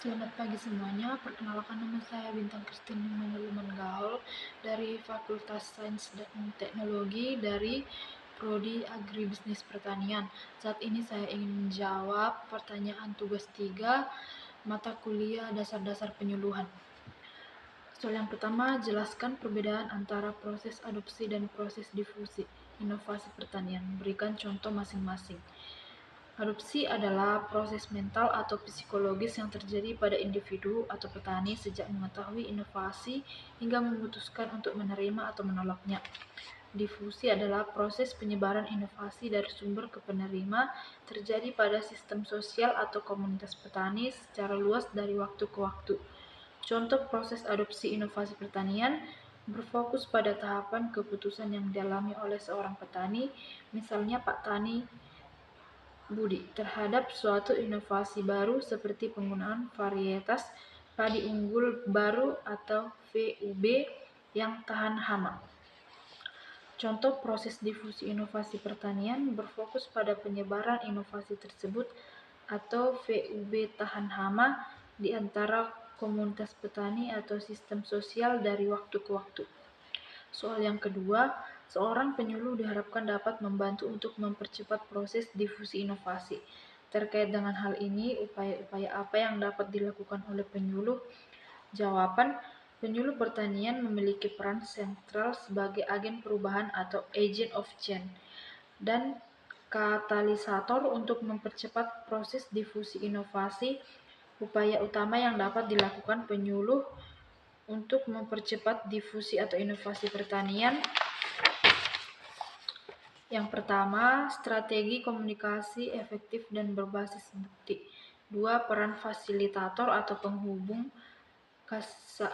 Selamat pagi semuanya, perkenalkan nama saya Bintang Christine Luman Gaul dari Fakultas Sains dan Teknologi dari Prodi Agribisnis Pertanian. Saat ini saya ingin menjawab pertanyaan tugas 3 mata kuliah dasar-dasar penyuluhan. Soal yang pertama, jelaskan perbedaan antara proses adopsi dan proses difusi inovasi pertanian. Berikan contoh masing-masing. Adopsi adalah proses mental atau psikologis yang terjadi pada individu atau petani sejak mengetahui inovasi hingga memutuskan untuk menerima atau menolaknya. Difusi adalah proses penyebaran inovasi dari sumber ke penerima terjadi pada sistem sosial atau komunitas petani secara luas dari waktu ke waktu. Contoh proses adopsi inovasi pertanian berfokus pada tahapan keputusan yang dialami oleh seorang petani, misalnya Pak Tani Budi, terhadap suatu inovasi baru seperti penggunaan varietas padi unggul baru atau VUB yang tahan hama. Contoh proses difusi inovasi pertanian berfokus pada penyebaran inovasi tersebut atau VUB tahan hama di antara komunitas petani atau sistem sosial dari waktu ke waktu. Soal yang kedua, seorang penyuluh diharapkan dapat membantu untuk mempercepat proses difusi inovasi. Terkait dengan hal ini, upaya-upaya apa yang dapat dilakukan oleh penyuluh? Jawaban, penyuluh pertanian memiliki peran sentral sebagai agen perubahan atau agent of change dan katalisator untuk mempercepat proses difusi inovasi. Upaya utama yang dapat dilakukan penyuluh untuk mempercepat difusi atau inovasi pertanian. Yang pertama, strategi komunikasi efektif dan berbasis bukti. 2. Peran fasilitator atau penghubung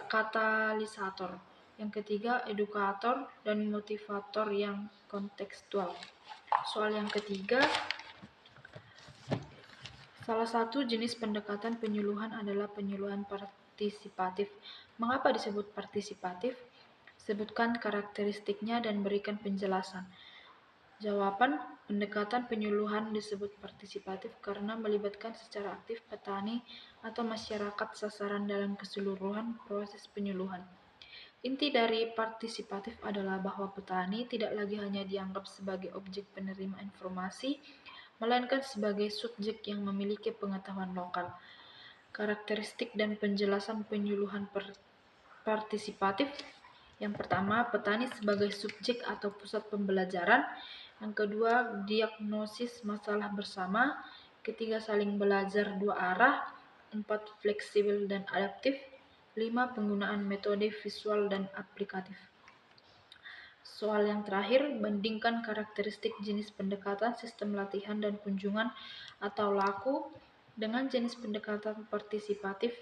katalisator. Yang ketiga, edukator dan motivator yang kontekstual. Soal yang ketiga, salah satu jenis pendekatan penyuluhan adalah penyuluhan partisipatif. Mengapa disebut partisipatif? Sebutkan karakteristiknya dan berikan penjelasan. Jawaban, pendekatan penyuluhan disebut partisipatif karena melibatkan secara aktif petani atau masyarakat sasaran dalam keseluruhan proses penyuluhan. Inti dari partisipatif adalah bahwa petani tidak lagi hanya dianggap sebagai objek penerima informasi, melainkan sebagai subjek yang memiliki pengetahuan lokal. Karakteristik dan penjelasan penyuluhan partisipatif. Yang pertama, petani sebagai subjek atau pusat pembelajaran. Yang kedua, diagnosis masalah bersama. Ketiga, saling belajar dua arah. 4. Fleksibel dan adaptif. 5. Penggunaan metode visual dan aplikatif. Soal yang terakhir, bandingkan karakteristik jenis pendekatan sistem latihan dan kunjungan atau laku dengan jenis pendekatan partisipatif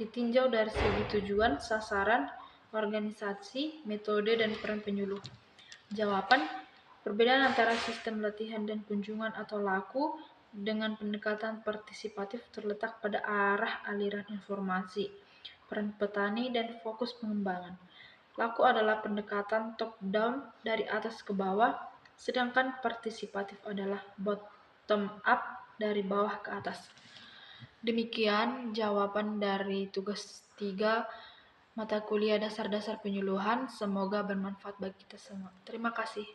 ditinjau dari segi tujuan, sasaran, organisasi, metode, dan peran penyuluh. Jawaban, perbedaan antara sistem latihan dan kunjungan atau laku dengan pendekatan partisipatif terletak pada arah aliran informasi, peran petani, dan fokus pengembangan. Laku adalah pendekatan top-down dari atas ke bawah, sedangkan partisipatif adalah bottom-up dari bawah ke atas. Demikian jawaban dari tugas 3 mata kuliah dasar-dasar penyuluhan. Semoga bermanfaat bagi kita semua. Terima kasih.